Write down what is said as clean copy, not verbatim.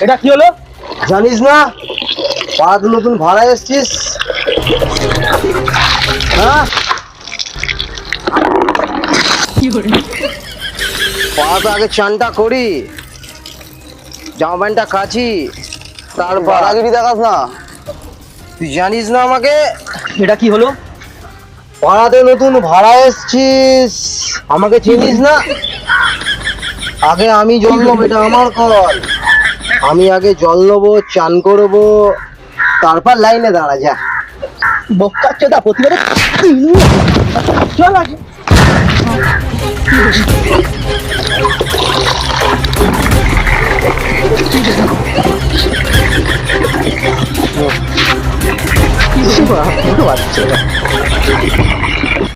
এটা কি হলো জানিস না? পাড়াতে নতুন ভাড়া এসছিস? হ্যাঁ, পাড়াতে আগে চানটা করি, জামা প্যান্টটা কাচি, তারপর দাদাগিরি দেখাস না। তুই জানিস না আমাকে? এটা কি হলো? পাড়াতে নতুন ভাড়া এসছিস, আমাকে চিনিস না? আগে আমি জল নেবো, এটা আমার কল। আমি আগে জল নেবো, চান করবো, তারপর লাইনে দাঁড়া। যা বক্কাচ্ছে দা প্রতিবারে চল আগে। বাচ্চা